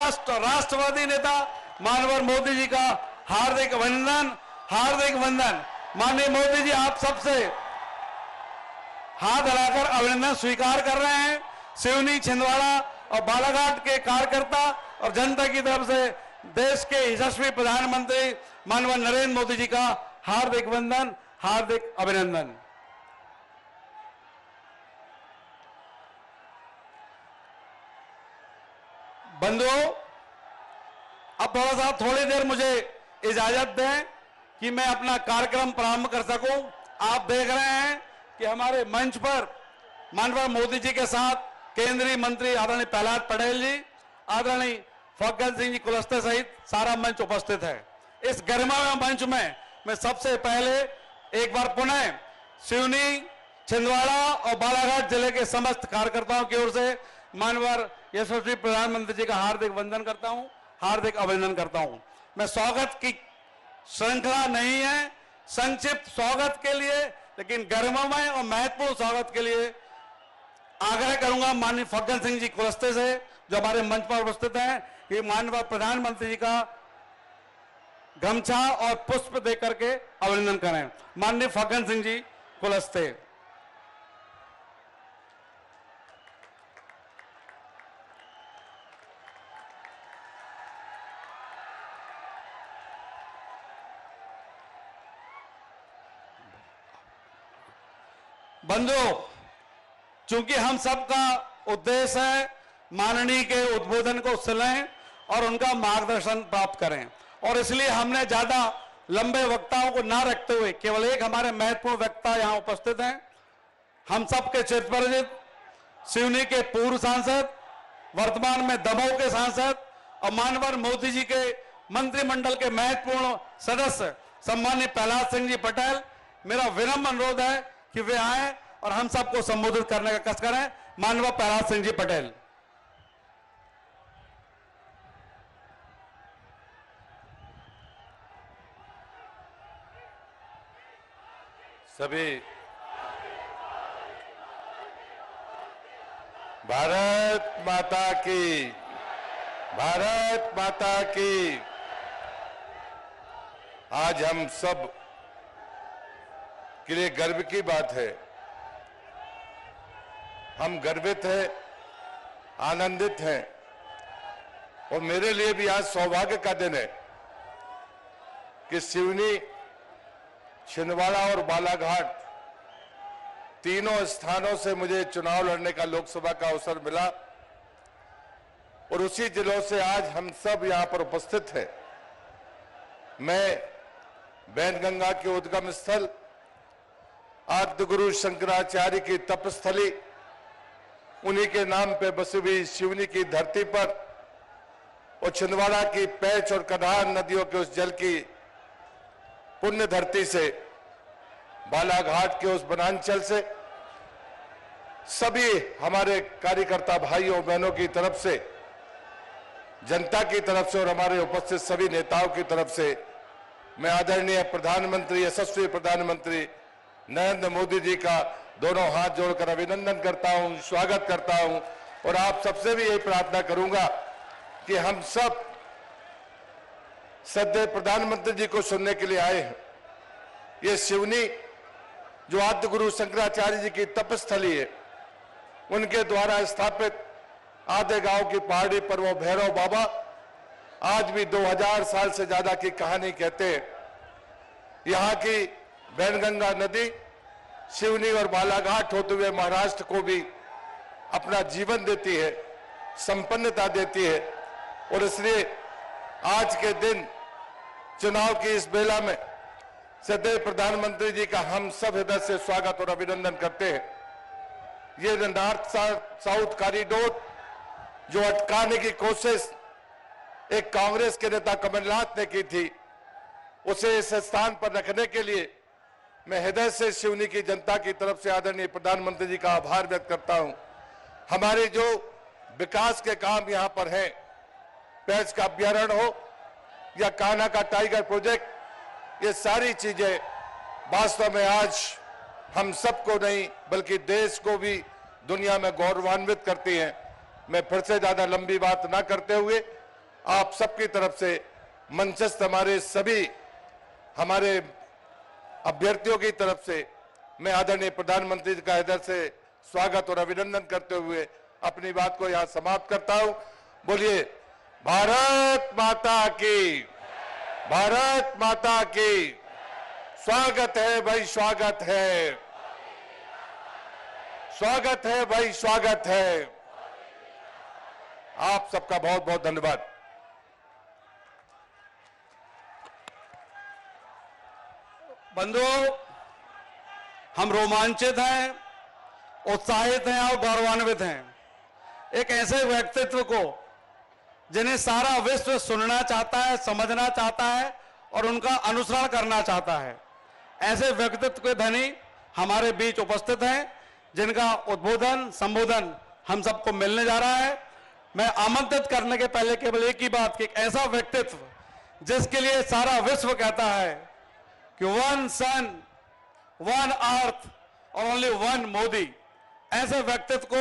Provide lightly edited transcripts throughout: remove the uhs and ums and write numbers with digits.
राष्ट्रवादी नेता माननीय मोदी जी का हार्दिक अभिनंदन, हार्दिक वंदन। माननीय मोदी जी, आप सबसे हाथ हिलाकर अभिनंदन स्वीकार कर रहे हैं। सिवनी, छिंदवाड़ा और बालाघाट के कार्यकर्ता और जनता की तरफ से देश के यशस्वी प्रधानमंत्री माननीय नरेंद्र मोदी जी का हार्दिक वंदन, हार्दिक अभिनंदन। बंधुओं, अब थोड़ी देर मुझे इजाजत दें कि मैं अपना कार्यक्रम प्रारंभ कर सकूं। आप देख रहे हैं कि हमारे मंच पर माननीय मोदी जी के साथ केंद्रीय मंत्री आदरणीय प्रहलाद पटेल जी, आदरणीय फग्गन सिंह जी कुलस्ते सहित सारा मंच उपस्थित है। इस गरिमामय मंच में मैं सबसे पहले एक बार पुनः सिवनी, छिंदवाड़ा और बालाघाट जिले के समस्त कार्यकर्ताओं की ओर से माननीय यशस्वी प्रधानमंत्री जी का हार्दिक वंदन करता हूं, हार्दिक अभिनंदन करता हूं। मैं स्वागत की श्रृंखला नहीं है, संक्षिप्त स्वागत के लिए, लेकिन गरिमामय और महत्वपूर्ण स्वागत के लिए आग्रह करूंगा माननीय फग्गन सिंह जी कुलस्ते से, जो हमारे मंच पर उपस्थित हैं, कि माननीय प्रधानमंत्री जी का गमछा और पुष्प देकर के अभिनंदन करें। माननीय फग्गन सिंह जी कुलस्ते। बंधुओं, चूंकि हम सबका उद्देश्य है माननीय के उद्बोधन को सुनें और उनका मार्गदर्शन प्राप्त करें, और इसलिए हमने ज्यादा लंबे वक्ताओं को ना रखते हुए केवल एक हमारे महत्वपूर्ण वक्ता यहां उपस्थित हैं। हम सबके चिरपरिचित सिवनी के पूर्व सांसद, वर्तमान में दमोह के सांसद और माननीय मोदी जी के मंत्रिमंडल के महत्वपूर्ण सदस्य सम्मानीय प्रहलाद सिंह जी पटेल, मेरा विनम्र अनुरोध है कि वे आए और हम सबको संबोधित करने का कष्ट करें। माननीय प्रहलाद सिंह जी पटेल। सभी भारत माता की, भारत माता की। आज हम सब के लिए गर्व की बात है। हम गर्वित हैं, आनंदित हैं, और मेरे लिए भी आज सौभाग्य का दिन है कि सिवनी, छिंदवाड़ा और बालाघाट तीनों स्थानों से मुझे चुनाव लड़ने का लोकसभा का अवसर मिला, और उसी जिलों से आज हम सब यहां पर उपस्थित हैं। मैं वैनगंगा के उद्गम स्थल, आद्य गुरु शंकराचार्य की तपस्थली, उन्हीं के नाम पे बसी हुई सिवनी की धरती पर और छिंदवाड़ा की पैच और कधार नदियों के उस जल की पुण्य धरती से, बालाघाट के उस वनांचल से सभी हमारे कार्यकर्ता भाइयों बहनों की तरफ से, जनता की तरफ से और हमारे उपस्थित सभी नेताओं की तरफ से मैं आदरणीय प्रधानमंत्री, यशस्वी प्रधानमंत्री नरेंद्र मोदी जी का दोनों हाथ जोड़कर अभिनंदन करता हूं, स्वागत करता हूं, और आप सबसे भी यही प्रार्थना करूंगा कि हम सब सदैव प्रधानमंत्री जी को सुनने के लिए आए हैं। ये सिवनी जो आद्य गुरु शंकराचार्य जी की तपस्थली है, उनके द्वारा स्थापित आधे गांव की पहाड़ी पर वो भैरव बाबा आज भी 2000 साल से ज्यादा की कहानी कहते हैं। यहाँ की वैनगंगा नदी सिवनी और बालाघाट होते हुए महाराष्ट्र को भी अपना जीवन देती है, संपन्नता देती है, और इसलिए आज के दिन चुनाव की इस बेला में सदैव प्रधानमंत्री जी का हम सब हृदय से स्वागत और अभिनंदन करते हैं। ये नॉर्थ साउथ कॉरिडोर जो अटकाने की कोशिश एक कांग्रेस के नेता कमलनाथ ने की थी, उसे इस स्थान पर रखने के लिए मैं हृदय से सिवनी की जनता की तरफ से आदरणीय प्रधानमंत्री जी का आभार व्यक्त करता हूं। हमारे जो विकास के काम यहां पर हैं, पैच का अभ्यारण्य हो या कान्हा का टाइगर प्रोजेक्ट, ये सारी चीजें वास्तव में आज हम सबको नहीं बल्कि देश को भी दुनिया में गौरवान्वित करती हैं। मैं फिर से ज्यादा लंबी बात ना करते हुए आप सबकी तरफ से मंचस्थ हमारे अभ्यर्थियों की तरफ से मैं आदरणीय प्रधानमंत्री जी का हृदय से स्वागत और अभिनंदन करते हुए अपनी बात को यहां समाप्त करता हूं। बोलिए भारत माता की, भारत माता की। स्वागत है भाई, स्वागत है, स्वागत है भाई, स्वागत है। आप सबका बहुत बहुत धन्यवाद। बंधुओं, हम रोमांचित हैं, उत्साहित हैं और गौरवान्वित हैं। एक ऐसे व्यक्तित्व को जिन्हें सारा विश्व सुनना चाहता है, समझना चाहता है और उनका अनुसरण करना चाहता है, ऐसे व्यक्तित्व के धनी हमारे बीच उपस्थित हैं, जिनका उद्बोधन संबोधन हम सबको मिलने जा रहा है। मैं आमंत्रित करने के पहले केवल एक ही बात कि एक ऐसा व्यक्तित्व जिसके लिए सारा विश्व कहता है कि वन सन, वन अर्थ और ओनली वन मोदी, ऐसे व्यक्तित्व को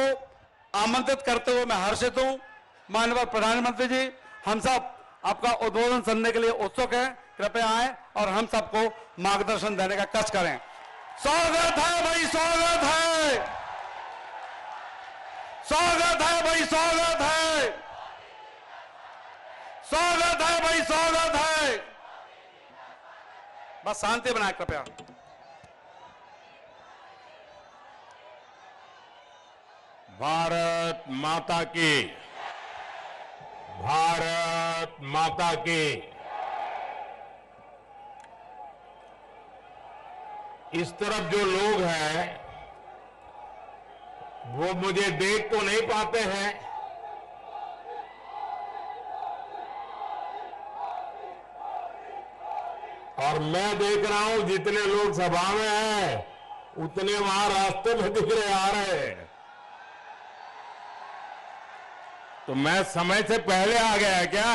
आमंत्रित करते हुए मैं हर्षित हूं। माननीय प्रधानमंत्री जी, हम सब आपका उद्बोधन सुनने के लिए उत्सुक हैं। कृपया आए और हम सबको मार्गदर्शन देने का कष्ट करें। स्वागत है भाई, स्वागत है, स्वागत है भाई, स्वागत है, स्वागत है भाई, स्वागत है। बस शांति बनाए कृपया। भारत माता की, भारत माता की। इस तरफ जो लोग हैं वो मुझे देख तो नहीं पाते हैं, और मैं देख रहा हूं जितने लोग सभा में हैं उतने वहां रास्ते में दिख रहे आ रहे हैं। तो मैं समय से पहले आ गया क्या?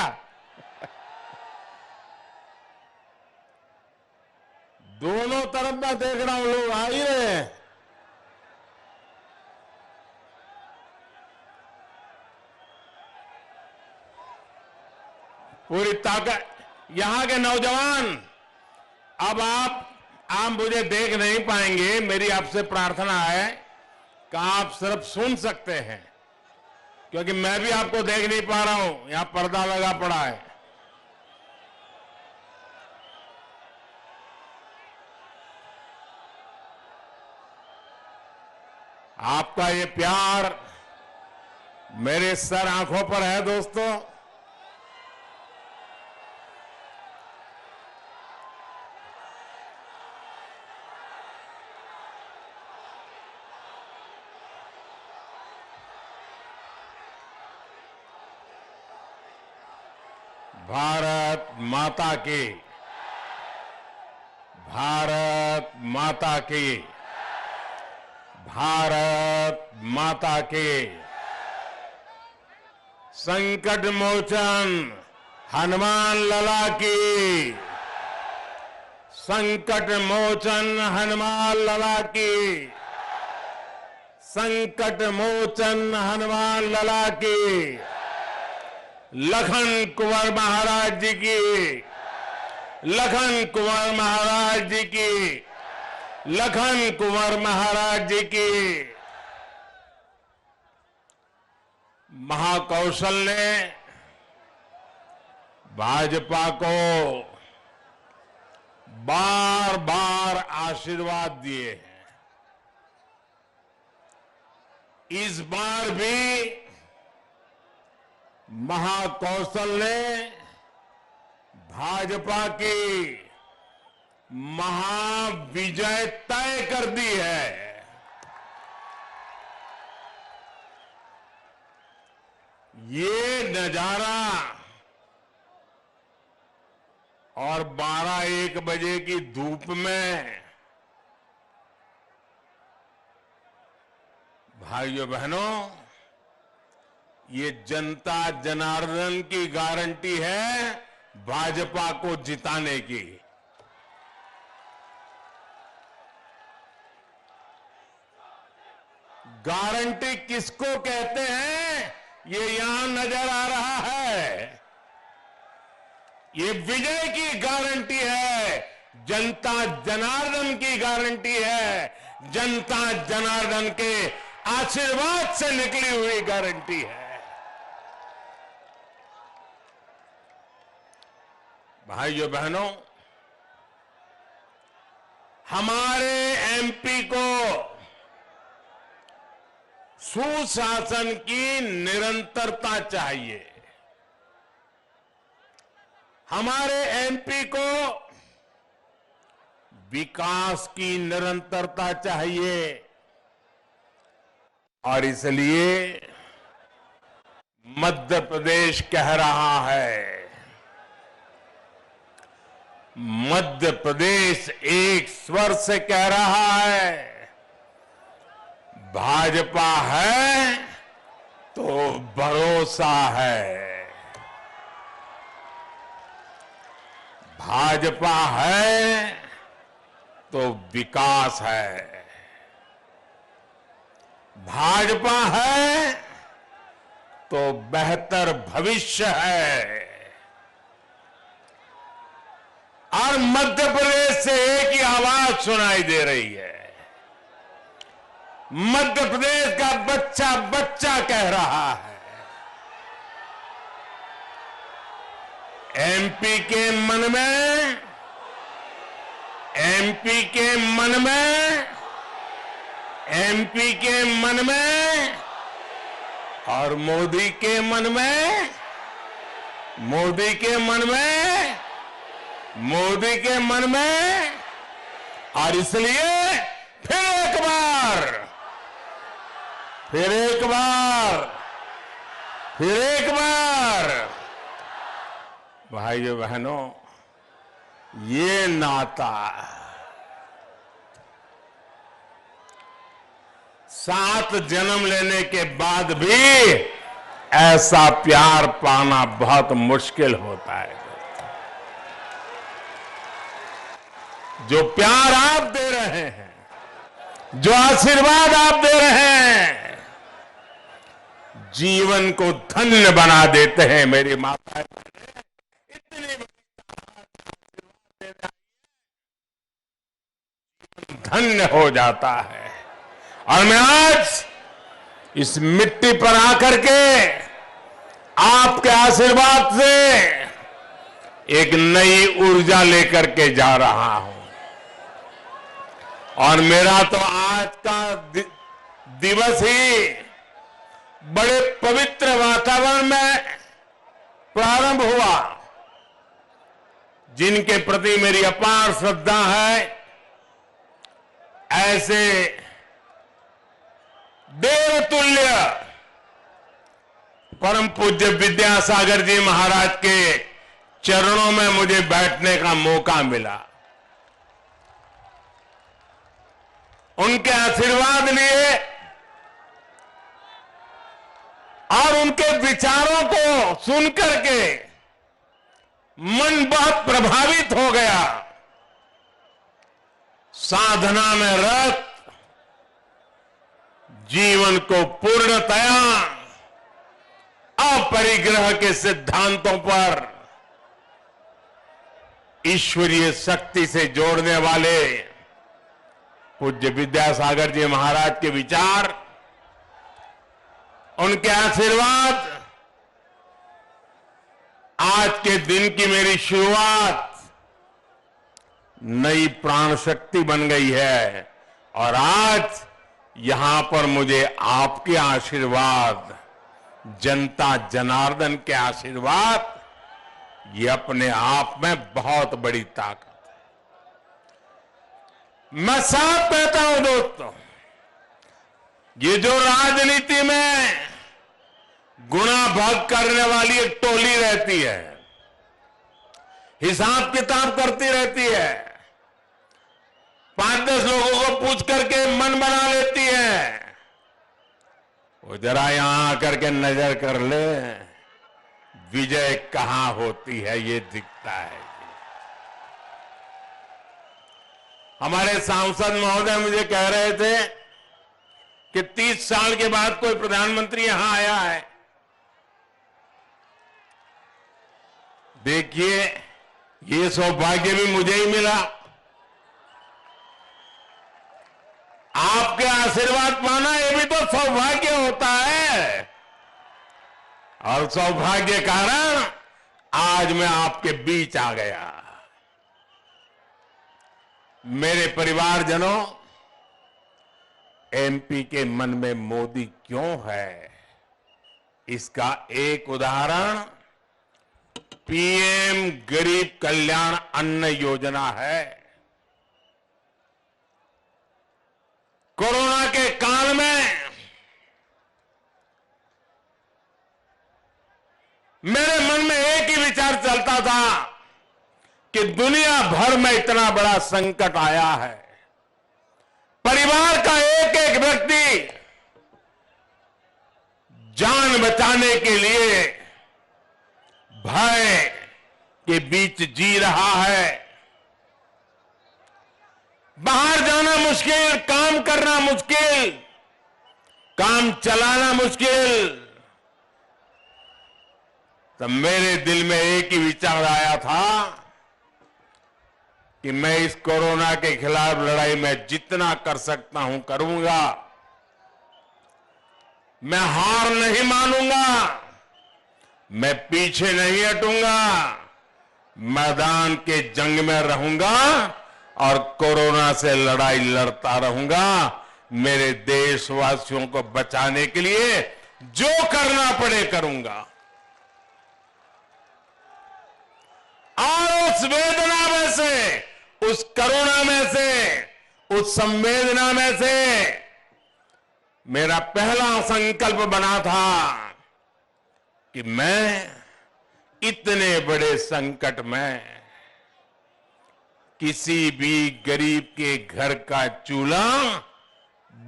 दोनों तरफ मैं देख रहा हूं लोग आ ही रहे हैं। पूरी ताकत। यहां के नौजवान, अब आप मुझे देख नहीं पाएंगे। मेरी आपसे प्रार्थना है कि आप सिर्फ सुन सकते हैं, क्योंकि मैं भी आपको देख नहीं पा रहा हूं, यहां पर्दा लगा पड़ा है। आपका ये प्यार मेरे सर आंखों पर है दोस्तों। भारत माता की, भारत माता की, भारत माता की। संकट मोचन हनुमान लला की, संकट मोचन हनुमान लला की, संकट मोचन हनुमान लला की। लखन कुंवर महाराज जी की, लखन कुंवर महाराज जी की, लखन कुंवर महाराज जी की। महाकौशल ने भाजपा को बार बार आशीर्वाद दिए हैं। इस बार भी महाकौशल ने भाजपा की महाविजय तय कर दी है। ये नजारा और 12-1 बजे की धूप में भाइयों बहनों, ये जनता जनार्दन की गारंटी है भाजपा को जिताने की। गारंटी किसको कहते हैं ये यहां नजर आ रहा है। ये विजय की गारंटी है, जनता जनार्दन की गारंटी है, जनता जनार्दन के आशीर्वाद से निकली हुई गारंटी है। भाइयों बहनों, हमारे एमपी को सुशासन की निरंतरता चाहिए। हमारे एमपी को विकास की निरंतरता चाहिए और इसलिए मध्य प्रदेश कह रहा है, मध्य प्रदेश एक स्वर से कह रहा है, भाजपा है तो भरोसा है, भाजपा है तो विकास है, भाजपा है तो बेहतर भविष्य है। और मध्य प्रदेश से एक ही आवाज सुनाई दे रही है, मध्य प्रदेश का बच्चा बच्चा कह रहा है, एमपी के मन में, एमपी के मन में, एमपी के मन में और मोदी के मन में, मोदी के मन में, मोदी के मन में। और इसलिए फिर एक बार, फिर एक बार, फिर एक बार भाइयों बहनों, ये नाता 7 जन्म लेने के बाद भी ऐसा प्यार पाना बहुत मुश्किल होता है। जो प्यार आप दे रहे हैं, जो आशीर्वाद आप दे रहे हैं, जीवन को धन्य बना देते हैं। मेरी माता इतनी धन्य हो जाता है। और मैं आज इस मिट्टी पर आकर के आपके आशीर्वाद से एक नई ऊर्जा लेकर के जा रहा हूं। और मेरा तो आज का दिवस ही बड़े पवित्र वातावरण में प्रारंभ हुआ। जिनके प्रति मेरी अपार श्रद्धा है, ऐसे देवतुल्य परम पूज्य विद्यासागर जी महाराज के चरणों में मुझे बैठने का मौका मिला। उनके आशीर्वाद लिए और उनके विचारों को सुनकर के मन बहुत प्रभावित हो गया। साधना में रत जीवन को पूर्णतया अपरिग्रह के सिद्धांतों पर ईश्वरीय शक्ति से जोड़ने वाले पूज्य विद्यासागर जी महाराज के विचार, उनके आशीर्वाद, आज के दिन की मेरी शुरुआत नई प्राण शक्ति बन गई है। और आज यहां पर मुझे आपके आशीर्वाद, जनता जनार्दन के आशीर्वाद, ये अपने आप में बहुत बड़ी ताकत है। मैं साफ कहता हूं दोस्तों, ये जो राजनीति में गुणा भाग करने वाली एक टोली रहती है, हिसाब किताब करती रहती है, 5-10 लोगों को पूछ करके मन बना लेती है, वो जरा यहां आकर के नजर कर ले, विजय कहां होती है ये दिखता है। हमारे सांसद महोदय मुझे कह रहे थे कि 30 साल के बाद कोई प्रधानमंत्री यहां आया है। देखिए, ये सौभाग्य भी मुझे ही मिला। आपके आशीर्वाद पाना ये भी तो सौभाग्य होता है, और सौभाग्य कारण आज मैं आपके बीच आ गया। मेरे परिवारजनों, एमपी के मन में मोदी क्यों है, इसका एक उदाहरण पीएम गरीब कल्याण अन्न योजना है। कोरोना के काल में मेरे मन में एक ही विचार चलता था कि दुनिया भर में इतना बड़ा संकट आया है, परिवार का एक एक व्यक्ति जान बचाने के लिए भय के बीच जी रहा है। बाहर जाना मुश्किल, काम करना मुश्किल, काम चलाना मुश्किल। तब मेरे दिल में एक ही विचार आया था कि मैं इस कोरोना के खिलाफ लड़ाई में जितना कर सकता हूं करूंगा। मैं हार नहीं मानूंगा, मैं पीछे नहीं हटूंगा, मैदान के जंग में रहूंगा और कोरोना से लड़ाई लड़ता रहूंगा। मेरे देशवासियों को बचाने के लिए जो करना पड़े करूंगा। और उस वेदना में से, उस करुणा में से, उस संवेदना में से मेरा पहला संकल्प बना था कि मैं इतने बड़े संकट में किसी भी गरीब के घर का चूल्हा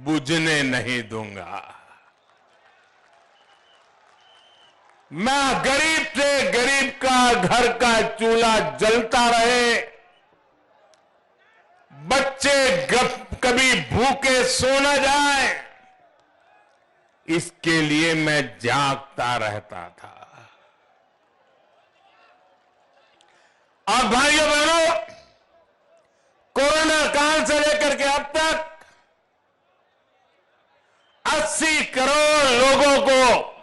बुझने नहीं दूंगा। मैं गरीब से गरीब का घर का चूल्हा जलता रहे, बच्चे कभी भूखे सो न जाए, इसके लिए मैं जागता रहता था। और भाइयों बहनों, कोरोना काल से लेकर के अब तक 80 करोड़ लोगों को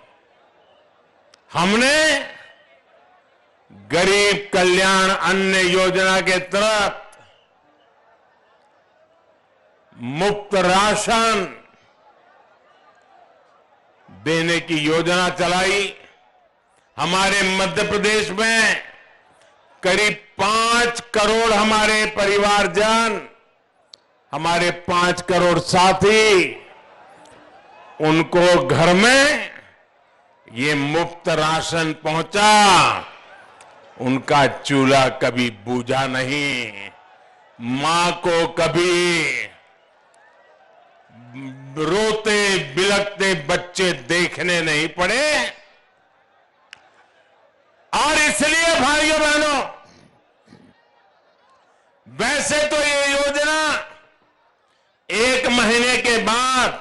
हमने गरीब कल्याण अन्न योजना के तहत मुफ्त राशन देने की योजना चलाई। हमारे मध्य प्रदेश में करीब 5 करोड़ हमारे परिवारजन, हमारे 5 करोड़ साथी, उनको घर में ये मुफ्त राशन पहुंचा। उनका चूल्हा कभी बुझा नहीं, मां को कभी रोते बिलखते बच्चे देखने नहीं पड़े। और इसलिए भाइयों बहनों, वैसे तो ये योजना 1 महीने के बाद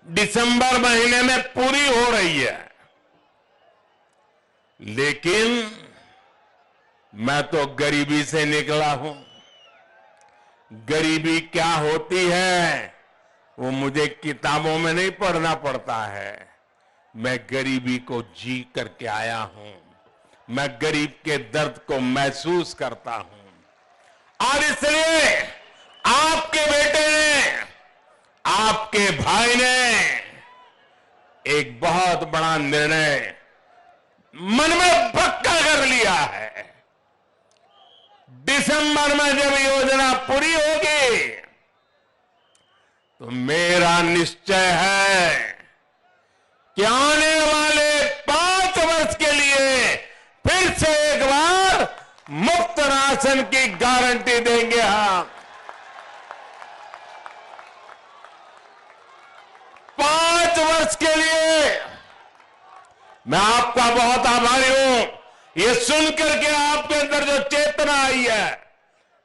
दिसंबर महीने में पूरी हो रही है, लेकिन मैं तो गरीबी से निकला हूं। गरीबी क्या होती है वो मुझे किताबों में नहीं पढ़ना पड़ता है, मैं गरीबी को जी करके आया हूं। मैं गरीब के दर्द को महसूस करता हूं। और इसलिए आपके बेटे ने, आपके भाई ने एक बहुत बड़ा निर्णय मन में पक्का कर लिया है। दिसंबर में जब योजना पूरी होगी तो मेरा निश्चय है कि आने वाले 5 वर्ष के लिए फिर से एक बार मुफ्त राशन की गारंटी देंगे हम। 5 वर्ष के लिए मैं आपका बहुत आभारी हूं। ये सुनकर के आपके अंदर जो चेतना आई है,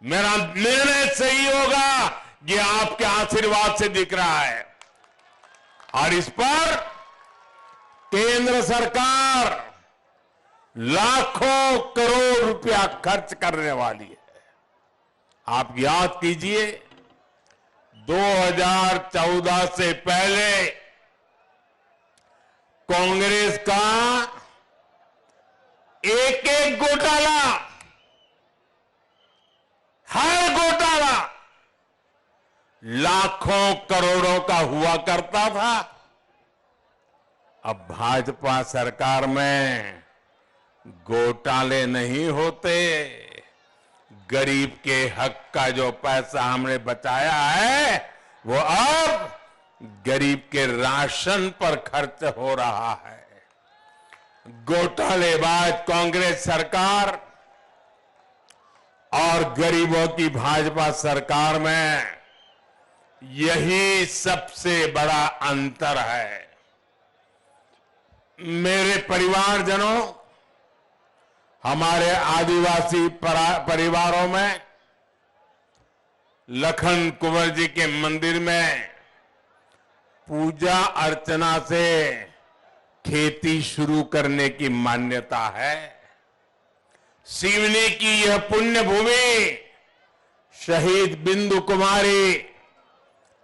मेरा निर्णय सही होगा, ये आपके आशीर्वाद से दिख रहा है। और इस पर केंद्र सरकार, लाखों करोड़ रुपया खर्च करने वाली है। आप याद कीजिए, 2014 से पहले कांग्रेस का एक एक घोटाला, हर घोटाला लाखों करोड़ों का हुआ करता था। अब भाजपा सरकार में घोटाले नहीं होते। गरीब के हक का जो पैसा हमने बचाया है वो अब गरीब के राशन पर खर्च हो रहा है। घोटालेबाज कांग्रेस सरकार और गरीबों की भाजपा सरकार में यही सबसे बड़ा अंतर है। मेरे परिवारजनों, हमारे आदिवासी परिवारों में लखन कुंवर जी के मंदिर में पूजा अर्चना से खेती शुरू करने की मान्यता है। सिवनी की यह पुण्य भूमि शहीद बिंदु कुमारी,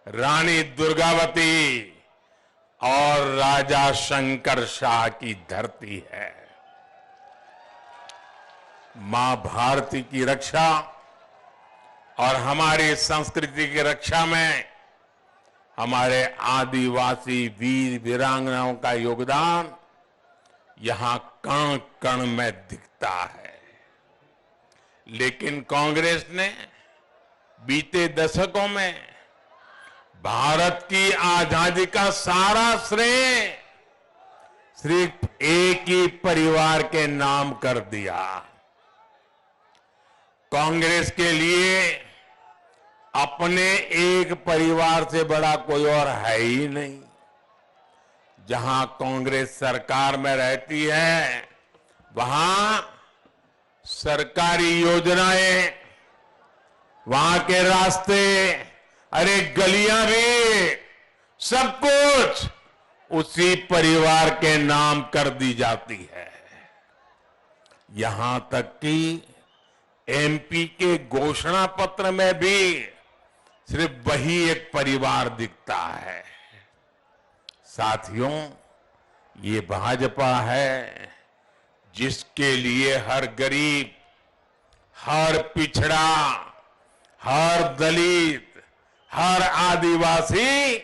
रानी दुर्गावती और राजा शंकर शाह की धरती है। मां भारती की रक्षा और हमारी संस्कृति की रक्षा में हमारे आदिवासी वीर वीरांगनाओं का योगदान यहां कण कण में दिखता है। लेकिन कांग्रेस ने बीते दशकों में भारत की आजादी का सारा श्रेय सिर्फ एक ही परिवार के नाम कर दिया। कांग्रेस के लिए अपने एक परिवार से बड़ा कोई और है ही नहीं। जहां कांग्रेस सरकार में रहती है वहां सरकारी योजनाएं, वहां के रास्ते, अरे गलियां भी, सब कुछ उसी परिवार के नाम कर दी जाती है। यहां तक कि एमपी के घोषणा पत्र में भी सिर्फ वही एक परिवार दिखता है। साथियों, ये भाजपा है जिसके लिए हर गरीब, हर पिछड़ा, हर दलित, हर आदिवासी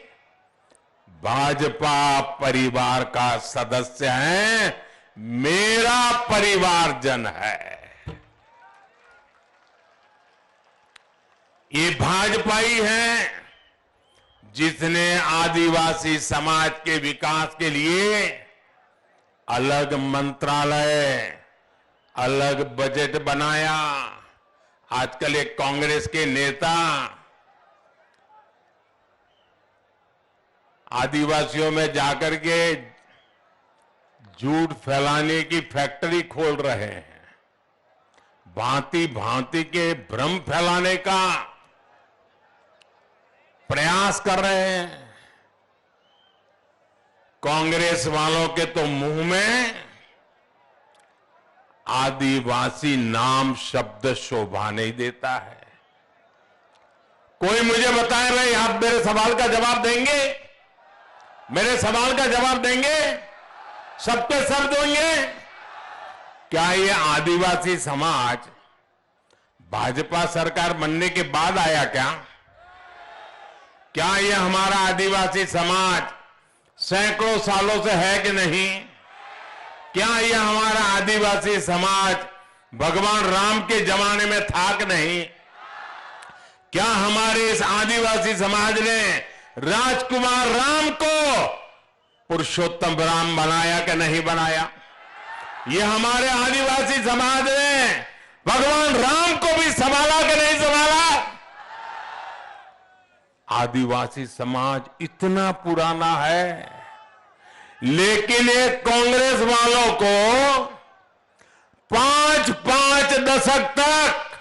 भाजपा परिवार का सदस्य है, मेरा परिवारजन है। ये भाजपा ही है जिसने आदिवासी समाज के विकास के लिए अलग मंत्रालय, अलग बजट बनाया। आजकल एक कांग्रेस के नेता आदिवासियों में जाकर के झूठ फैलाने की फैक्ट्री खोल रहे हैं, भांति भांति के भ्रम फैलाने का प्रयास कर रहे हैं। कांग्रेस वालों के तो मुंह में आदिवासी नाम शब्द शोभा नहीं देता है। कोई मुझे बताए भाई, आप मेरे सवाल का जवाब देंगे? मेरे सवाल का जवाब देंगे? सबके सब देंगे? क्या ये आदिवासी समाज भाजपा सरकार बनने के बाद आया क्या? क्या ये हमारा आदिवासी समाज सैकड़ों सालों से है कि नहीं? क्या ये हमारा आदिवासी समाज भगवान राम के जमाने में था कि नहीं? क्या हमारे इस आदिवासी समाज ने राजकुमार राम को पुरुषोत्तम राम बनाया कि नहीं बनाया? ये हमारे आदिवासी समाज ने भगवान राम को भी संभाला कि नहीं संभाला? आदिवासी समाज इतना पुराना है, लेकिन ये कांग्रेस वालों को 5-5 दशक तक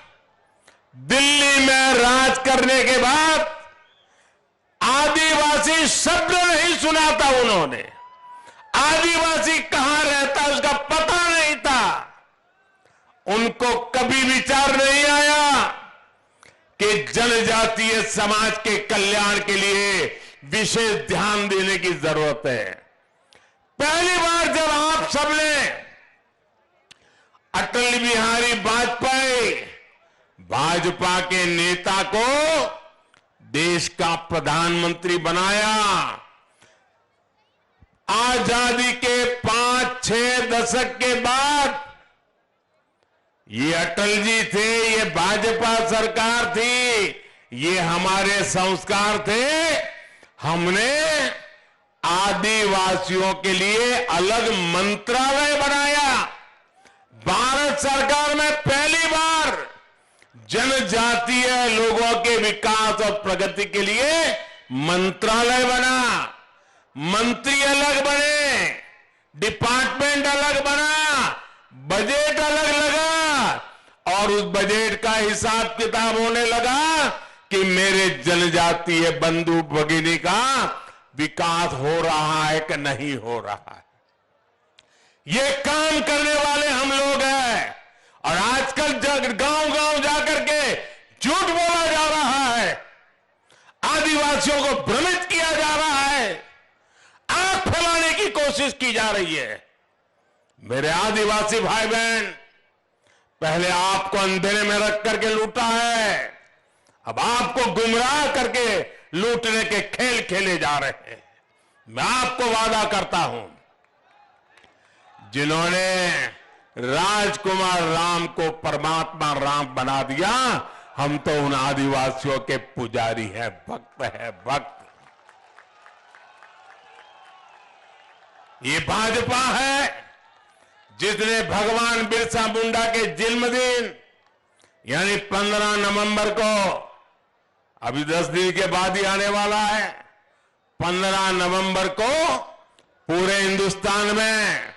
दिल्ली में राज करने के बाद आदिवासी शब्द नहीं सुना था उन्होंने। आदिवासी कहां रहता उसका पता नहीं था। उनको कभी विचार नहीं आया कि जनजातीय समाज के कल्याण के लिए विशेष ध्यान देने की जरूरत है। पहली बार जब आप सबने अटल बिहारी वाजपेयी भाजपा के नेता को देश का प्रधानमंत्री बनाया, आजादी के 5-6 दशक के बाद ये अटल जी थे, ये भाजपा सरकार थी, ये हमारे संस्कार थे। हमने आदिवासियों के लिए अलग मंत्रालय बनाया। भारत सरकार में पहली बार जनजातीय लोगों के विकास और प्रगति के लिए मंत्रालय बना, मंत्री अलग बने, डिपार्टमेंट अलग बना, बजट अलग लगा और उस बजट का हिसाब किताब होने लगा कि मेरे जनजातीय बंधु भगिनी का विकास हो रहा है कि नहीं हो रहा है। ये काम करने वाले हम लोग हैं। और आजकल गांव-गांव जाकर के झूठ बोला जा रहा है, आदिवासियों को भ्रमित किया जा रहा है, आग फैलाने की कोशिश की जा रही है। मेरे आदिवासी भाई बहन, पहले आपको अंधेरे में रख करके लूटा है, अब आपको गुमराह करके लूटने के खेल खेले जा रहे हैं। मैं आपको वादा करता हूं, जिन्होंने राजकुमार राम को परमात्मा राम बना दिया, हम तो उन आदिवासियों के पुजारी हैं, भक्त हैं, भक्त। ये भाजपा है जिसने भगवान बिरसा मुंडा के जन्मदिन यानी 15 नवंबर को, अभी 10 दिन के बाद ही आने वाला है, 15 नवंबर को पूरे हिंदुस्तान में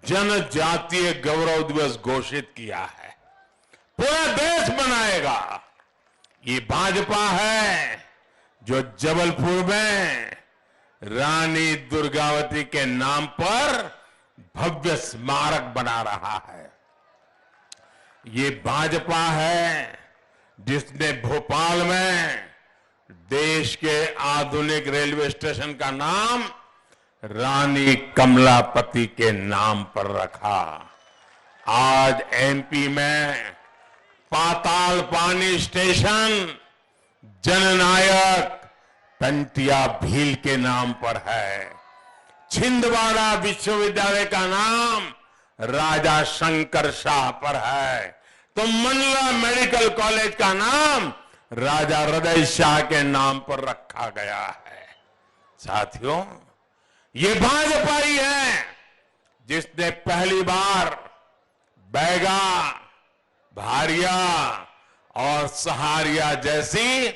जनजातीय गौरव दिवस घोषित किया है। पूरा देश मनाएगा। ये भाजपा है जो जबलपुर में रानी दुर्गावती के नाम पर भव्य स्मारक बना रहा है। ये भाजपा है जिसने भोपाल में देश के आधुनिक रेलवे स्टेशन का नाम रानी कमलापति के नाम पर रखा। आज एमपी में पाताल पानी स्टेशन जननायक टंटिया भील के नाम पर है। छिंदवाड़ा विश्वविद्यालय का नाम राजा शंकर शाह पर है, तो मंडला मेडिकल कॉलेज का नाम राजा हृदय शाह के नाम पर रखा गया है। साथियों, ये भाजपा ही है जिसने पहली बार बैगा, भारिया और सहारिया जैसी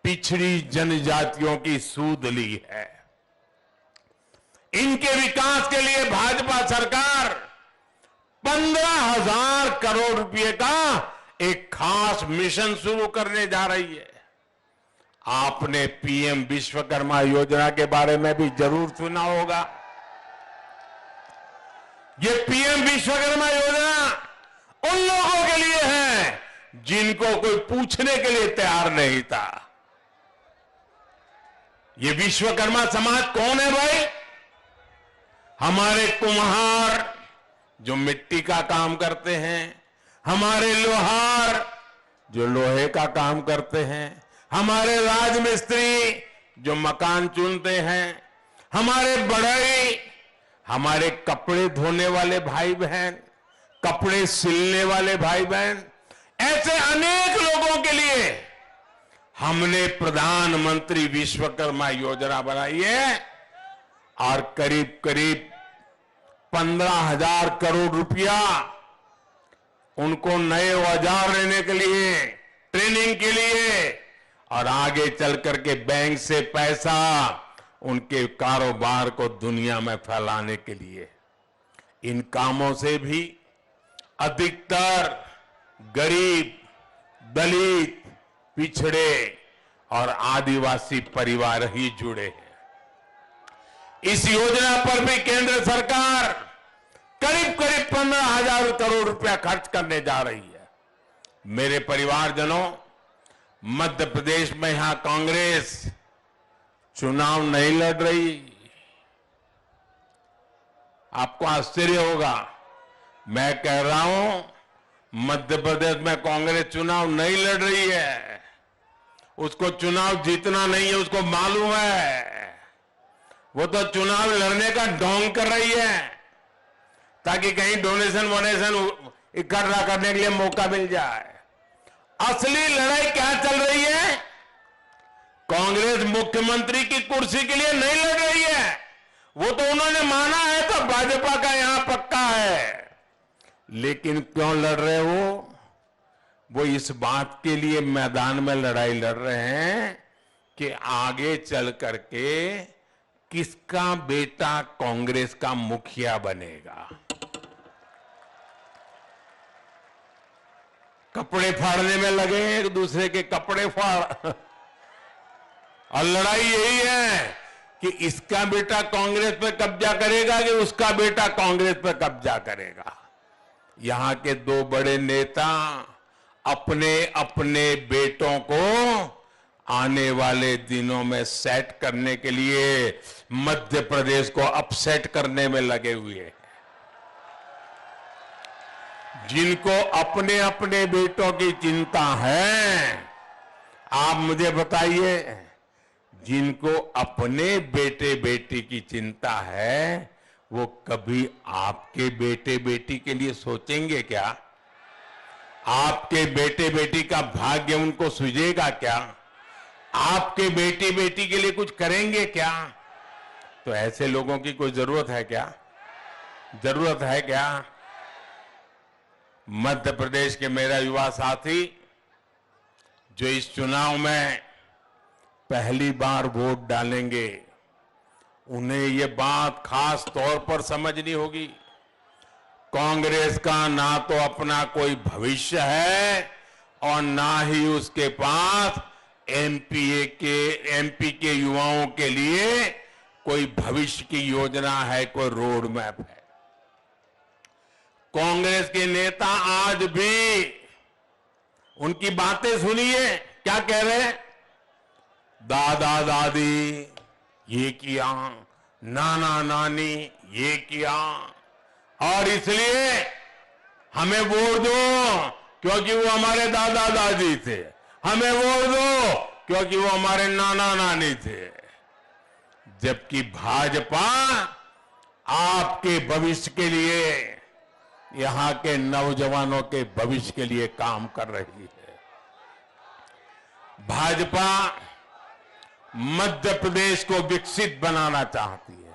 पिछड़ी जनजातियों की सूद ली है। इनके विकास के लिए भाजपा सरकार 15,000 करोड़ रुपए का एक खास मिशन शुरू करने जा रही है। आपने पीएम विश्वकर्मा योजना के बारे में भी जरूर सुना होगा। ये पीएम विश्वकर्मा योजना उन लोगों के लिए है जिनको कोई पूछने के लिए तैयार नहीं था। ये विश्वकर्मा समाज कौन है भाई? हमारे कुम्हार जो मिट्टी का काम करते हैं, हमारे लोहार जो लोहे का काम करते हैं, हमारे राजमिस्त्री जो मकान चुनते हैं, हमारे बढ़ई, हमारे कपड़े धोने वाले भाई बहन, कपड़े सिलने वाले भाई बहन, ऐसे अनेक लोगों के लिए हमने प्रधानमंत्री विश्वकर्मा योजना बनाई है और करीब करीब 15,000 करोड़ रुपया उनको नए औजार लेने के लिए, ट्रेनिंग के लिए और आगे चल करके बैंक से पैसा उनके कारोबार को दुनिया में फैलाने के लिए। इन कामों से भी अधिकतर गरीब, दलित, पिछड़े और आदिवासी परिवार ही जुड़े हैं। इस योजना पर भी केंद्र सरकार करीब करीब 15,000 करोड़ रुपया खर्च करने जा रही है। मेरे परिवारजनों, मध्य प्रदेश में यहां कांग्रेस चुनाव नहीं लड़ रही। आपको आश्चर्य होगा, मैं कह रहा हूं मध्य प्रदेश में कांग्रेस चुनाव नहीं लड़ रही है। उसको चुनाव जीतना नहीं है, उसको मालूम है। वो तो चुनाव लड़ने का ढोंग कर रही है ताकि कहीं डोनेशन वोनेशन इकट्ठा करने के लिए मौका मिल जाए। असली लड़ाई क्या चल रही है? कांग्रेस मुख्यमंत्री की कुर्सी के लिए नहीं लड़ रही है। वो तो उन्होंने माना है तो भाजपा का यहां पक्का है। लेकिन क्यों लड़ रहे हो? वो इस बात के लिए मैदान में लड़ाई लड़ रहे हैं कि आगे चल करके किसका बेटा कांग्रेस का मुखिया बनेगा। कपड़े फाड़ने में लगे हैं, एक दूसरे के कपड़े फाड़ और लड़ाई यही है कि इसका बेटा कांग्रेस पे कब्जा करेगा कि उसका बेटा कांग्रेस पे कब्जा करेगा। यहां के दो बड़े नेता अपने अपने बेटों को आने वाले दिनों में सेट करने के लिए मध्य प्रदेश को अपसेट करने में लगे हुए हैं। जिनको अपने अपने बेटों की चिंता है, आप मुझे बताइए, जिनको अपने बेटे बेटी की चिंता है वो कभी आपके बेटे बेटी के लिए सोचेंगे क्या? आपके बेटे बेटी का भाग्य उनको सूझेगा क्या? आपके बेटे बेटी के लिए कुछ करेंगे क्या? तो ऐसे लोगों की कोई जरूरत है क्या? जरूरत है क्या? मध्य प्रदेश के मेरा युवा साथी जो इस चुनाव में पहली बार वोट डालेंगे, उन्हें ये बात खास तौर पर समझनी होगी। कांग्रेस का ना तो अपना कोई भविष्य है और ना ही उसके पास एमपी के युवाओं के लिए कोई भविष्य की योजना है, कोई रोड मैप है। कांग्रेस के नेता आज भी उनकी बातें सुनिए, क्या कह रहे हैं? दादा दादी ये किया, नाना नानी ये किया, और इसलिए हमें वोट दो क्योंकि वो हमारे दादा दादी थे, हमें वोट दो क्योंकि वो हमारे नाना नानी थे। जबकि भाजपा आपके भविष्य के लिए, यहां के नौजवानों के भविष्य के लिए काम कर रही है। भाजपा मध्य प्रदेश को विकसित बनाना चाहती है,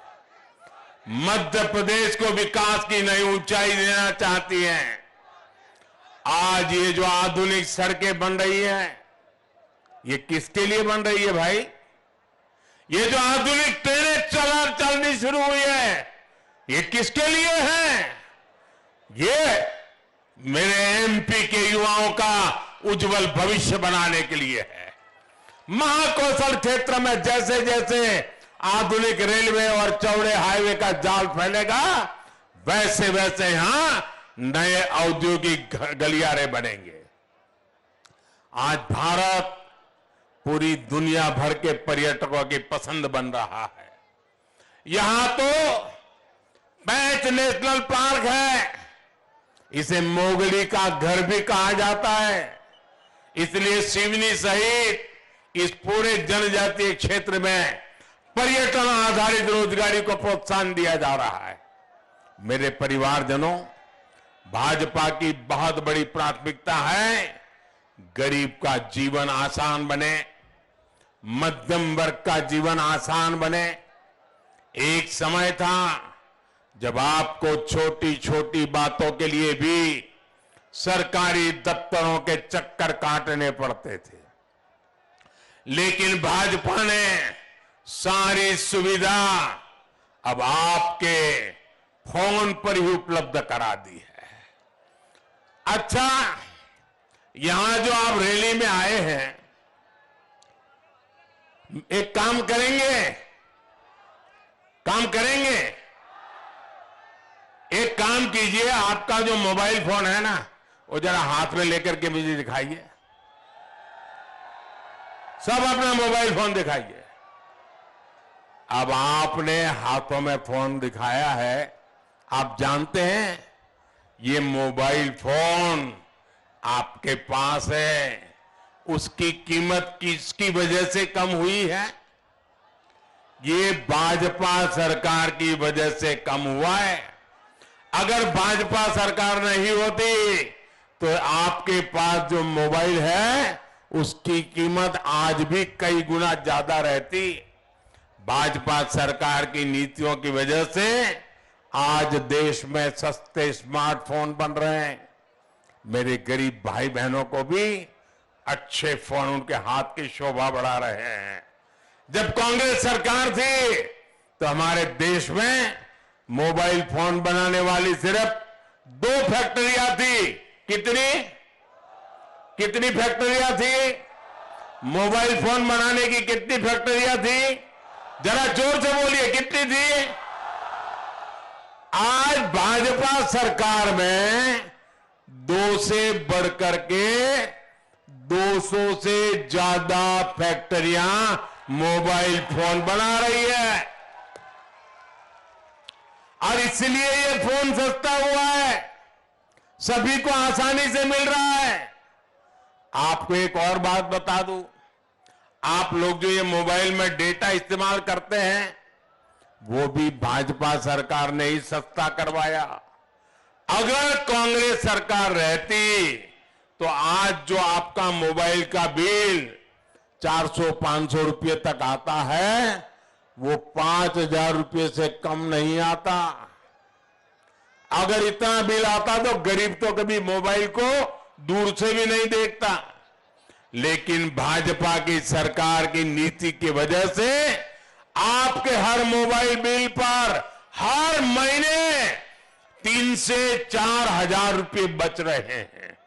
मध्य प्रदेश को विकास की नई ऊंचाई देना चाहती है। आज ये जो आधुनिक सड़कें बन रही हैं, ये किसके लिए बन रही है भाई? ये जो आधुनिक ट्रेनें चलनी शुरू हुई है, ये किसके लिए है? ये मेरे एमपी के युवाओं का उज्जवल भविष्य बनाने के लिए है। महाकौशल क्षेत्र में जैसे जैसे आधुनिक रेलवे और चौड़े हाईवे का जाल फैलेगा, वैसे वैसे यहां नए औद्योगिक गलियारे बनेंगे। आज भारत पूरी दुनिया भर के पर्यटकों की पसंद बन रहा है। यहां तो पैंच नेशनल पार्क है, इसे मोगली का घर भी कहा जाता है। इसलिए सिवनी सहित इस पूरे जनजातीय क्षेत्र में पर्यटन आधारित रोजगारी को प्रोत्साहन दिया जा रहा है। मेरे परिवारजनों, भाजपा की बहुत बड़ी प्राथमिकता है गरीब का जीवन आसान बने, मध्यम वर्ग का जीवन आसान बने। एक समय था जब आपको छोटी छोटी बातों के लिए भी सरकारी दफ्तरों के चक्कर काटने पड़ते थे, लेकिन भाजपा ने सारी सुविधा अब आपके फोन पर ही उपलब्ध करा दी है। अच्छा, यहां जो आप रैली में आए हैं, एक काम करेंगे एक काम कीजिए, आपका जो मोबाइल फोन है ना, वो जरा हाथ में लेकर के मुझे दिखाइए। सब अपना मोबाइल फोन दिखाइए। अब आपने हाथों में फोन दिखाया है, आप जानते हैं ये मोबाइल फोन आपके पास है, उसकी कीमत किसकी वजह से कम हुई है? ये भाजपा सरकार की वजह से कम हुआ है। अगर भाजपा सरकार नहीं होती तो आपके पास जो मोबाइल है उसकी कीमत आज भी कई गुना ज्यादा रहती। भाजपा सरकार की नीतियों की वजह से आज देश में सस्ते स्मार्टफोन बन रहे हैं। मेरे गरीब भाई बहनों को भी अच्छे फोन उनके हाथ की शोभा बढ़ा रहे हैं। जब कांग्रेस सरकार थी तो हमारे देश में मोबाइल फोन बनाने वाली सिर्फ 2 फैक्ट्रियां थी। कितनी फैक्ट्रियां थी? मोबाइल फोन बनाने की कितनी फैक्ट्रियां थी? जरा जोर से बोलिए, कितनी थी? आज भाजपा सरकार में 2 से बढ़कर के 200 से ज्यादा फैक्ट्रियां मोबाइल फोन बना रही है और इसलिए ये फोन सस्ता हुआ है, सभी को आसानी से मिल रहा है। आपको एक और बात बता दूं, आप लोग जो ये मोबाइल में डेटा इस्तेमाल करते हैं वो भी भाजपा सरकार ने ही सस्ता करवाया। अगर कांग्रेस सरकार रहती तो आज जो आपका मोबाइल का बिल 400-500 रुपये तक आता है वो 5,000 रुपये से कम नहीं आता। अगर इतना बिल आता तो गरीब तो कभी मोबाइल को दूर से भी नहीं देखता। लेकिन भाजपा की सरकार की नीति की वजह से आपके हर मोबाइल बिल पर हर महीने 3 से 4 हजार रुपये बच रहे हैं।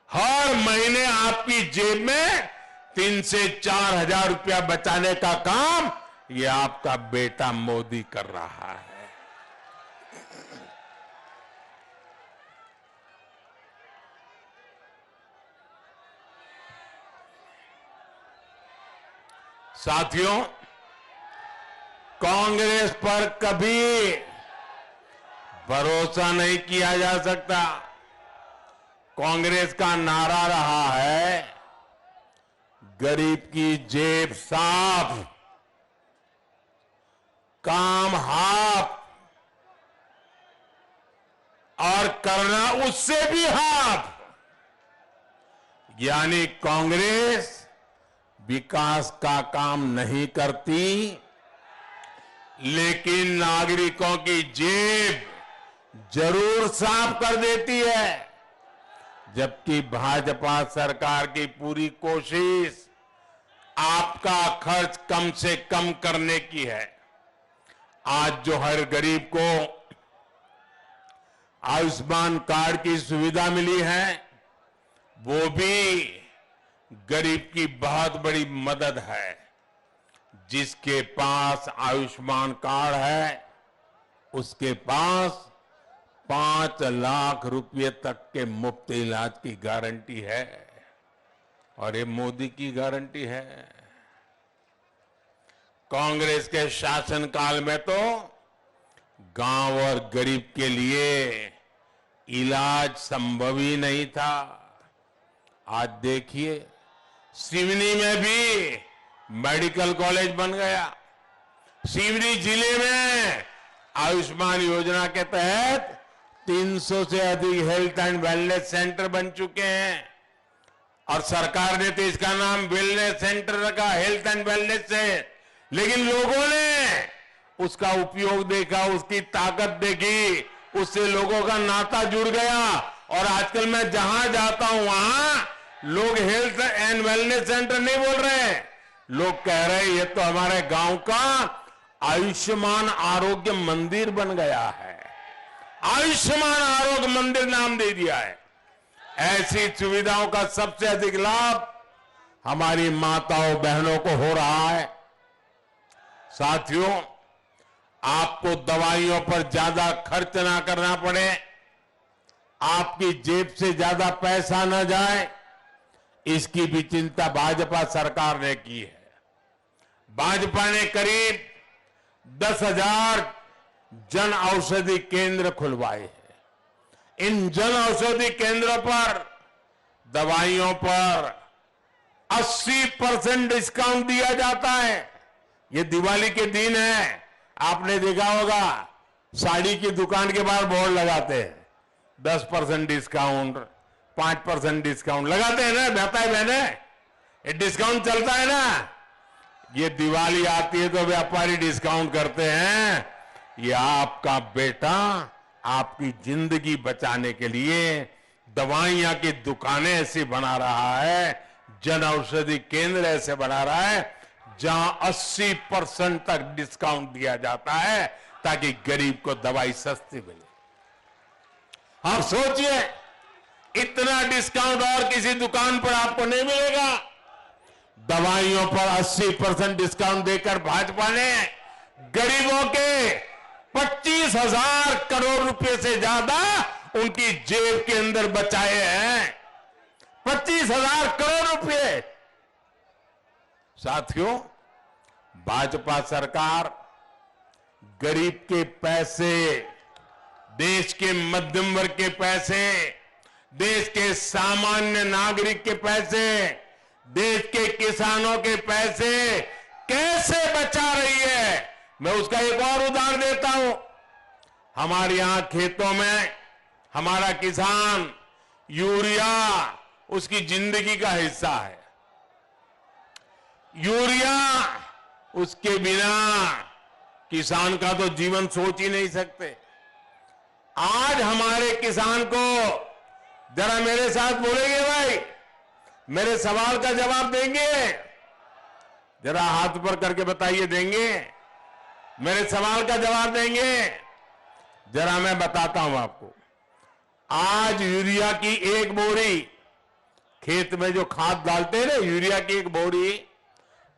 हर महीने आपकी जेब में 3 से 4 हजार रुपया बचाने का काम ये आपका बेटा मोदी कर रहा है। साथियों, कांग्रेस पर कभी भरोसा नहीं किया जा सकता। कांग्रेस का नारा रहा है, गरीब की जेब साफ, काम हाफ और करना उससे भी हाफ। यानी कांग्रेस विकास का काम नहीं करती लेकिन नागरिकों की जेब जरूर साफ कर देती है। जबकि भाजपा सरकार की पूरी कोशिश आपका खर्च कम से कम करने की है। आज जो हर गरीब को आयुष्मान कार्ड की सुविधा मिली है वो भी गरीब की बहुत बड़ी मदद है। जिसके पास आयुष्मान कार्ड है उसके पास 5 लाख रुपए तक के मुफ्त इलाज की गारंटी है और ये मोदी की गारंटी है। कांग्रेस के शासनकाल में तो गांव और गरीब के लिए इलाज संभव ही नहीं था। आज देखिए सिवनी में भी मेडिकल कॉलेज बन गया। सिवनी जिले में आयुष्मान योजना के तहत 300 से अधिक हेल्थ एंड वेलनेस सेंटर बन चुके हैं और सरकार ने तो इसका नाम वेलनेस सेंटर रखा, हेल्थ एंड वेलनेस से। लेकिन लोगों ने उसका उपयोग देखा, उसकी ताकत देखी, उससे लोगों का नाता जुड़ गया और आजकल मैं जहां जाता हूं वहां लोग हेल्थ एंड वेलनेस सेंटर नहीं बोल रहे हैं, लोग कह रहे हैं ये तो हमारे गांव का आयुष्मान आरोग्य मंदिर बन गया है। आयुष्मान आरोग्य मंदिर नाम दे दिया है। ऐसी सुविधाओं का सबसे अधिक लाभ हमारी माताओं बहनों को हो रहा है। साथियों, आपको दवाइयों पर ज्यादा खर्च ना करना पड़े, आपकी जेब से ज्यादा पैसा न जाए, इसकी भी चिंता भाजपा सरकार ने की है। भाजपा ने करीब 10,000 जन औषधि केंद्र खुलवाए हैं। इन जन औषधि केंद्रों पर दवाइयों पर 80% डिस्काउंट दिया जाता है। ये दिवाली के दिन है, आपने देखा होगा साड़ी की दुकान के बाहर बोर्ड लगाते हैं 10% डिस्काउंट, 5% डिस्काउंट लगाते हैं ना, भाई बहने, ये डिस्काउंट चलता है ना। ये दिवाली आती है तो व्यापारी डिस्काउंट करते हैं। ये आपका बेटा आपकी जिंदगी बचाने के लिए दवाइयां की दुकानें ऐसी बना रहा है, जन औषधि केंद्र ऐसे बना रहा है जहां 80% तक डिस्काउंट दिया जाता है ताकि गरीब को दवाई सस्ती मिले। आप सोचिए, इतना डिस्काउंट और किसी दुकान पर आपको नहीं मिलेगा। दवाइयों पर 80% डिस्काउंट देकर भाजपा ने गरीबों के 25,000 करोड़ रुपए से ज्यादा उनकी जेब के अंदर बचाए हैं। 25,000 करोड़ रुपए। साथियों, भाजपा सरकार गरीब के पैसे, देश के मध्यम वर्ग के पैसे, देश के सामान्य नागरिक के पैसे, देश के किसानों के पैसे कैसे बचा रही है, मैं उसका एक और उदाहरण देता हूं। हमारे यहां खेतों में हमारा किसान, यूरिया उसकी जिंदगी का हिस्सा है। यूरिया उसके बिना किसान का तो जीवन सोच ही नहीं सकते। आज हमारे किसान को, जरा मेरे साथ बोलेंगे भाई, मेरे सवाल का जवाब देंगे? जरा हाथ ऊपर करके बताइए, देंगे? मेरे सवाल का जवाब देंगे? जरा मैं बताता हूं आपको। आज यूरिया की एक बोरी, खेत में जो खाद डालते हैं ना, यूरिया की एक बोरी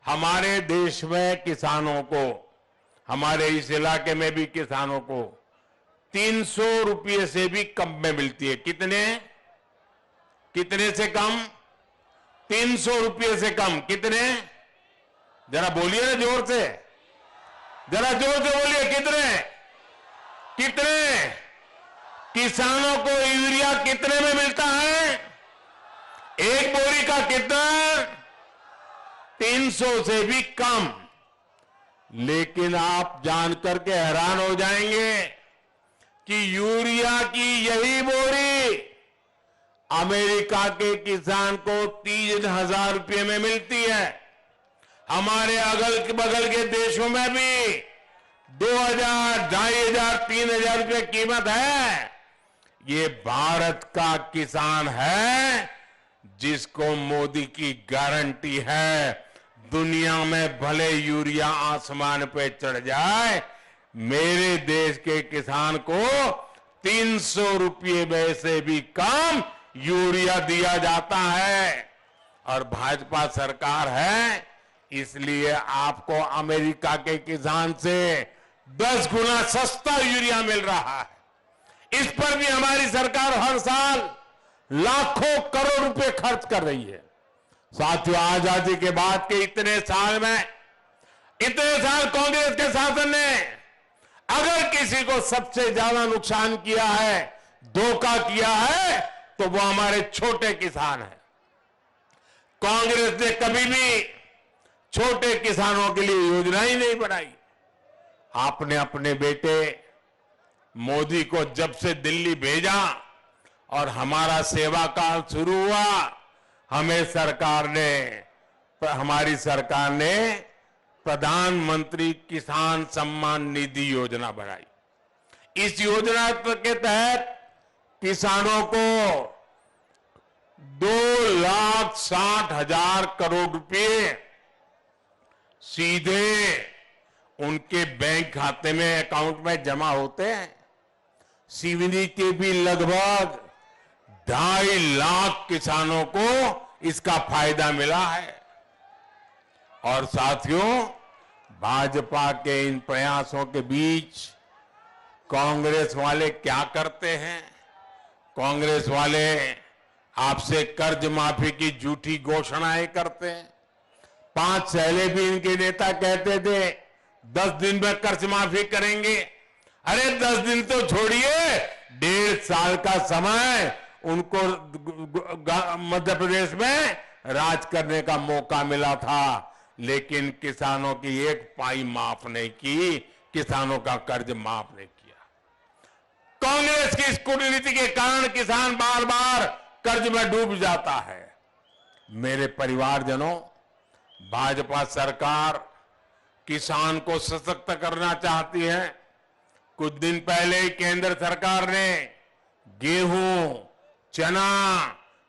हमारे देश में किसानों को, हमारे इस इलाके में भी किसानों को 300 रुपये से भी कम में मिलती है। कितने से कम? 300 रुपये से कम। कितने? जरा बोलिए ना जोर से, जरा जोर से बोलिए, कितने? किसानों को यूरिया कितने में मिलता है? एक बोरी का कितना? 300 से भी कम। लेकिन आप जानकर के हैरान हो जाएंगे कि यूरिया की यही बोरी अमेरिका के किसान को 3,000 रुपये में मिलती है। हमारे अगल बगल के देशों में भी 2,000, 2,500, 3,000 रुपये कीमत है। ये भारत का किसान है जिसको मोदी की गारंटी है, दुनिया में भले यूरिया आसमान पे चढ़ जाए, मेरे देश के किसान को 300 रुपये में से भी कम यूरिया दिया जाता है। और भाजपा सरकार है, इसलिए आपको अमेरिका के किसान से 10 गुना सस्ता यूरिया मिल रहा है। इस पर भी हमारी सरकार हर साल लाखों करोड़ रुपए खर्च कर रही है। साथियों, आजादी के बाद के इतने साल कांग्रेस के शासन ने अगर किसी को सबसे ज्यादा नुकसान किया है, धोखा किया है, तो वो हमारे छोटे किसान हैं। कांग्रेस ने कभी भी छोटे किसानों के लिए योजना ही नहीं बनाई। आपने अपने बेटे मोदी को जब से दिल्ली भेजा और हमारा सेवा काल शुरू हुआ, हमारी सरकार ने प्रधानमंत्री किसान सम्मान निधि योजना बनाई। इस योजना के तहत किसानों को 2,60,000 करोड़ रुपए सीधे उनके बैंक खाते में, अकाउंट में जमा होते हैं। सीवनी के भी लगभग 2.5 लाख किसानों को इसका फायदा मिला है। और साथियों, भाजपा के इन प्रयासों के बीच कांग्रेस वाले क्या करते हैं? कांग्रेस वाले आपसे कर्ज माफी की झूठी घोषणाएं करते हैं। 5 पहले भी इनके नेता कहते थे 10 दिन में कर्ज माफी करेंगे। अरे 10 दिन तो छोड़िए, 1.5 साल का समय उनको मध्य प्रदेश में राज करने का मौका मिला था, लेकिन किसानों की एक पाई माफ नहीं की, किसानों का कर्ज माफ नहीं किया। कांग्रेस की इस कूटनीति के कारण किसान बार बार कर्ज में डूब जाता है। मेरे परिवारजनों, भाजपा सरकार किसान को सशक्त करना चाहती है। कुछ दिन पहले ही केंद्र सरकार ने गेहूं, चना,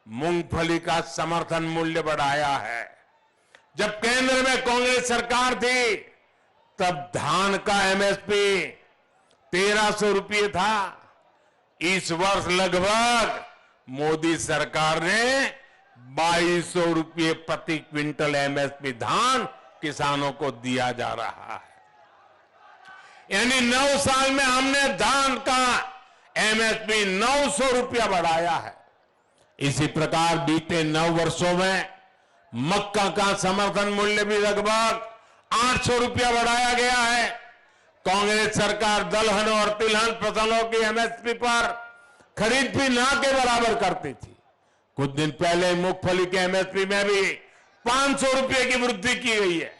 मूंगफली का समर्थन मूल्य बढ़ाया है। जब केंद्र में कांग्रेस सरकार थी तब धान का एमएसपी 1300 रुपये था। इस वर्ष लगभग मोदी सरकार ने 2200 रुपये प्रति क्विंटल एमएसपी धान किसानों को दिया जा रहा है। यानी 9 साल में हमने धान का एमएसपी 900 रुपया बढ़ाया है। इसी प्रकार बीते 9 वर्षों में मक्का का समर्थन मूल्य भी लगभग 800 रुपया बढ़ाया गया है। कांग्रेस सरकार दलहन और तिलहन फसलों की एमएसपी पर खरीद भी ना के बराबर करती थी। कुछ दिन पहले मूंगफली के एमएसपी में भी 500 रुपये की वृद्धि की गई है।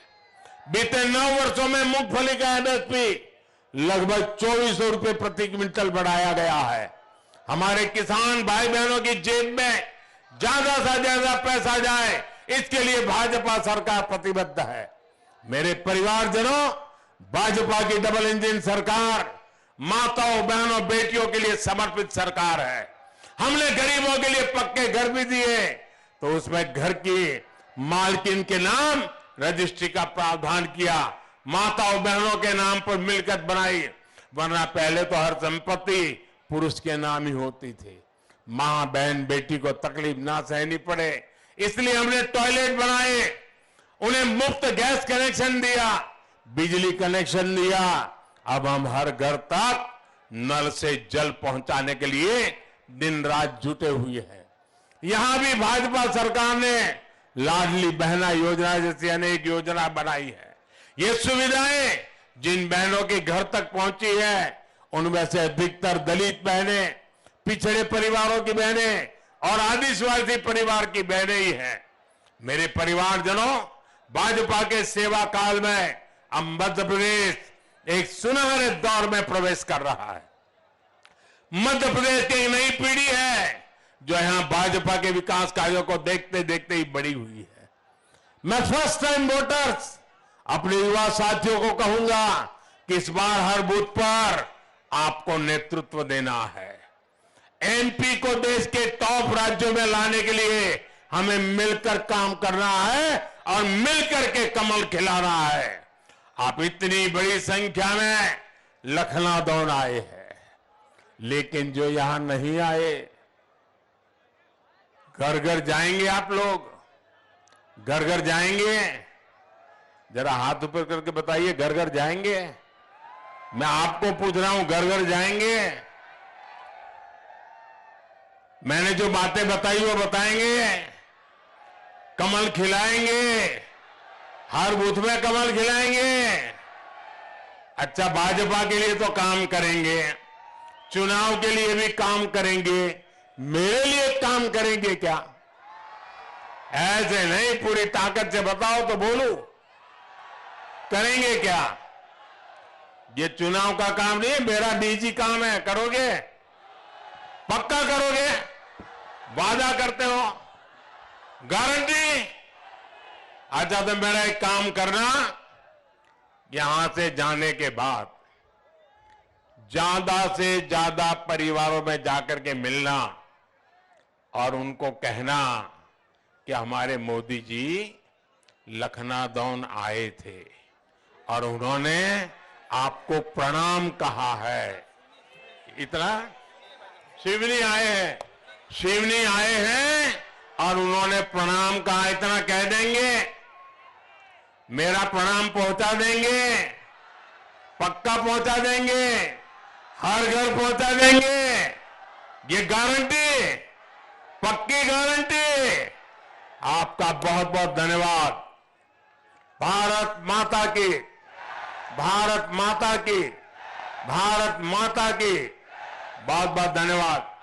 बीते 9 वर्षों में मूंगफली का एमएसपी लगभग 2400 रुपये प्रति क्विंटल बढ़ाया गया है। हमारे किसान भाई बहनों की जेब में ज्यादा से ज्यादा पैसा जाए, इसके लिए भाजपा सरकार प्रतिबद्ध है। मेरे परिवारजनों, भाजपा की डबल इंजन सरकार माताओं, बहनों, बेटियों के लिए समर्पित सरकार है। हमने गरीबों के लिए पक्के घर भी दिए, तो उसमें घर की मालकिन के नाम रजिस्ट्री का प्रावधान किया, माताओं बहनों के नाम पर मिलकत बनाई, वरना पहले तो हर संपत्ति पुरुष के नाम ही होती थी। मां, बहन, बेटी को तकलीफ ना सहनी पड़े, इसलिए हमने टॉयलेट बनाए, उन्हें मुफ्त गैस कनेक्शन दिया, बिजली कनेक्शन दिया। अब हम हर घर तक नल से जल पहुंचाने के लिए दिन रात जुटे हुए हैं। यहां भी भाजपा सरकार ने लाडली बहना योजना जैसी अनेक योजना बनाई है। ये सुविधाएं जिन बहनों के घर तक पहुंची है, उनमें से अधिकतर दलित बहनें, पिछड़े परिवारों की बहनें और आदिवासी परिवार की बहनें ही हैं। मेरे परिवारजनों, भाजपा के सेवा काल में अब मध्य प्रदेश एक सुनहरे दौर में प्रवेश कर रहा है। मध्य प्रदेश की एक नई पीढ़ी है जो यहां भाजपा के विकास कार्यों को देखते देखते ही बड़ी हुई है। मैं फर्स्ट टाइम वोटर्स अपने युवा साथियों को कहूंगा कि इस बार हर बूथ पर आपको नेतृत्व देना है। एमपी को देश के टॉप राज्यों में लाने के लिए हमें मिलकर काम करना है और मिलकर के कमल खिलाना है। आप इतनी बड़ी संख्या में लखनऊ आए हैं, लेकिन जो यहां नहीं आए, घर घर जाएंगे आप लोग? घर घर जाएंगे? जरा हाथ ऊपर करके बताइए, घर घर जाएंगे? मैं आपको पूछ रहा हूं, घर घर जाएंगे? मैंने जो बातें बताई वो बताएंगे? कमल खिलाएंगे? हर बूथ में कमल खिलाएंगे? अच्छा, भाजपा के लिए तो काम करेंगे, चुनाव के लिए भी काम करेंगे, मेरे लिए काम करेंगे क्या? ऐसे नहीं, पूरी ताकत से बताओ तो बोलूं, करेंगे क्या? ये चुनाव का काम नहीं है, मेरा निजी काम है। करोगे? पक्का करोगे? वादा करते हो? गारंटी? अच्छा, तो मेरा एक काम करना, यहां से जाने के बाद ज्यादा से ज्यादा परिवारों में जाकर के मिलना और उनको कहना कि हमारे मोदी जी लखनऊ आए थे और उन्होंने आपको प्रणाम कहा है। इतना शिवनी आए हैं, शिवनी आए हैं और उन्होंने प्रणाम कहा, इतना कह देंगे। मेरा प्रणाम पहुंचा देंगे, पक्का पहुंचा देंगे, हर घर पहुंचा देंगे। ये गारंटी, पक्की गारंटी। आपका बहुत बहुत धन्यवाद। भारत माता की, भारत माता की, भारत माता की बहुत बहुत धन्यवाद।